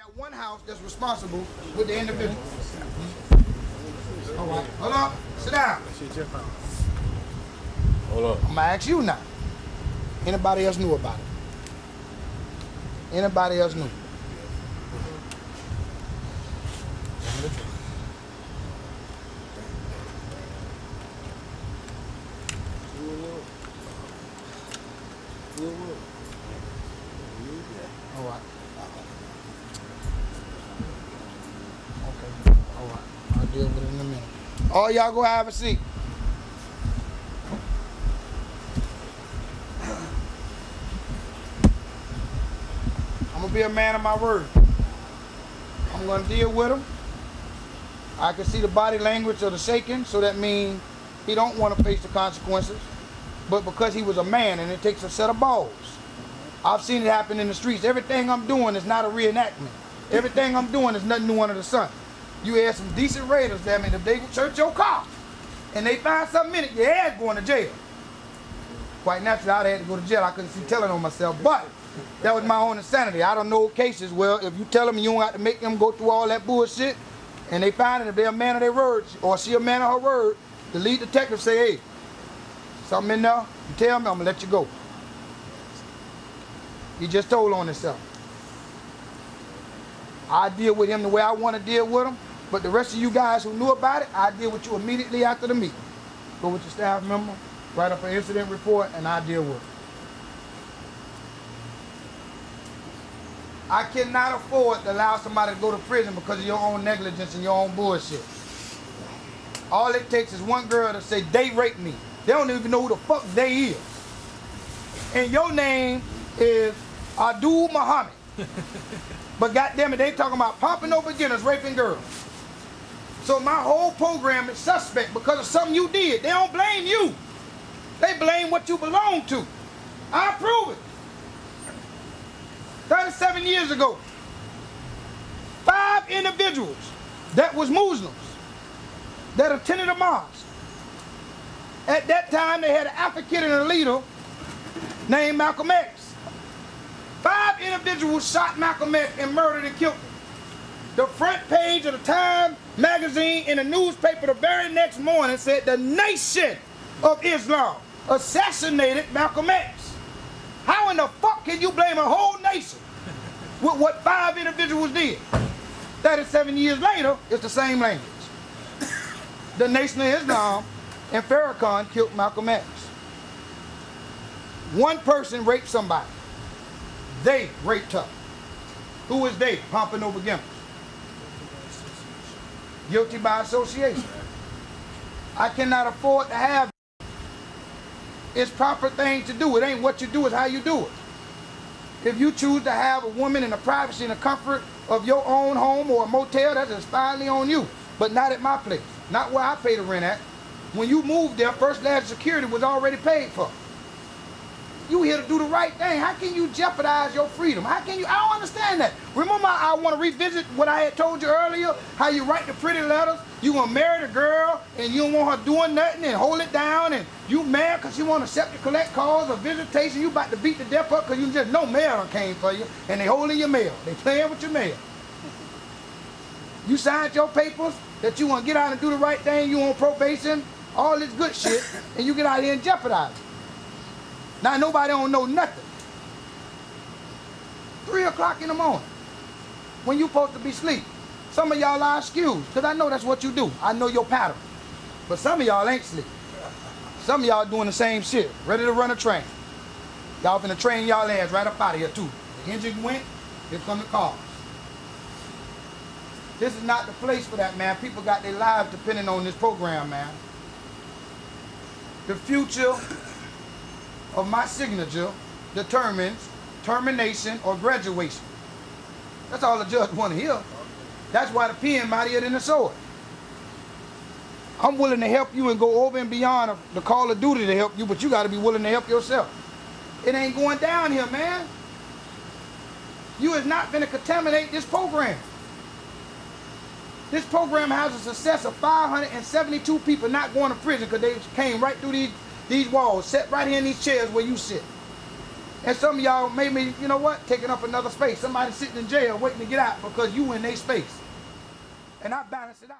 That one house that's responsible with the individual. All right, hold up, sit down. Hold up. I'm gonna ask you now. Anybody else knew about it? Anybody else knew? All right. Okay. All right. I'll deal with it in a minute. All y'all go have a seat. I'm gonna be a man of my word. I'm gonna deal with him. I can see the body language of the shaking, so that means he don't want to face the consequences. But because he was a man, and it takes a set of balls. I've seen it happen in the streets. Everything I'm doing is not a reenactment. Everything I'm doing is nothing new under the sun. You had some decent raiders, damn it, if they search your car and they find something in it, your ass going to jail. Quite naturally, I'd have had to go to jail. I couldn't see telling on myself, but that was my own insanity. I don't know cases where if you tell them you don't have to make them go through all that bullshit, and they find it, if they're a man of their words, or she a man of her word, the lead detective say, hey, something in there, you tell me, I'm gonna let you go. He just told on himself. I deal with him the way I want to deal with him, but the rest of you guys who knew about it, I deal with you immediately after the meeting. Go with your staff member, write up an incident report, and I deal with it. I cannot afford to allow somebody to go to prison because of your own negligence and your own bullshit. All it takes is one girl to say, they raped me. They don't even know who the fuck they is. And your name is Abdul Muhammad. But goddamn it, they talking about pompano beginners raping girls. So my whole program is suspect because of something you did. They don't blame you. They blame what you belong to. I prove it. 37 years ago, 5 individuals that was Muslims that attended a mosque. At that time, they had an African and a leader named Malcolm X. 5 individuals shot Malcolm X and murdered and killed him. The front page of the Time magazine in the newspaper the very next morning said the Nation of Islam assassinated Malcolm X. How in the fuck can you blame a whole nation with what 5 individuals did? 37 years later, it's the same language. The Nation of Islam and Farrakhan killed Malcolm X. One person raped somebody. They raped her. Who is they? Pompano beginners. Guilty by association. I cannot afford to have it. It's proper thing to do. It ain't what you do, it's how you do it. If you choose to have a woman in the privacy and the comfort of your own home or a motel, that's entirely on you. But not at my place. Not where I pay the rent at. When you moved there, First Class Security was already paid for. You here to do the right thing. How can you jeopardize your freedom? How can you? I don't understand that. Remember, I want to revisit what I had told you earlier, how you write the pretty letters. You want to marry the girl, and you don't want her doing nothing and hold it down, and you mad because you want to accept to collect calls or visitation. You about to beat the death up because you just know mail came for you, and they holding your mail. They playing with your mail. You signed your papers that you want to get out and do the right thing. You on probation, all this good shit, and you get out here and jeopardize it. Now nobody don't know nothing. 3 o'clock in the morning, when you supposed to be asleep. Some of y'all are excused, because I know that's what you do. I know your pattern. But some of y'all ain't sleep. Some of y'all doing the same shit, ready to run a train. Y'all finna train y'all ass right up out of here too. The engine went, here come the cars. This is not the place for that, man. People got their lives depending on this program, man. The future of my signature determines termination or graduation. That's all the judge want to hear. That's why the pen mightier than the sword. I'm willing to help you and go over and beyond the call of duty to help you, but you got to be willing to help yourself. It ain't going down here, man. You is not going to contaminate this program. This program has a success of 572 people not going to prison because they came right through these walls, sat right here in these chairs where you sit. And some of y'all made me, you know what, taking up another space. Somebody sitting in jail waiting to get out because you in their space. And I balance it out.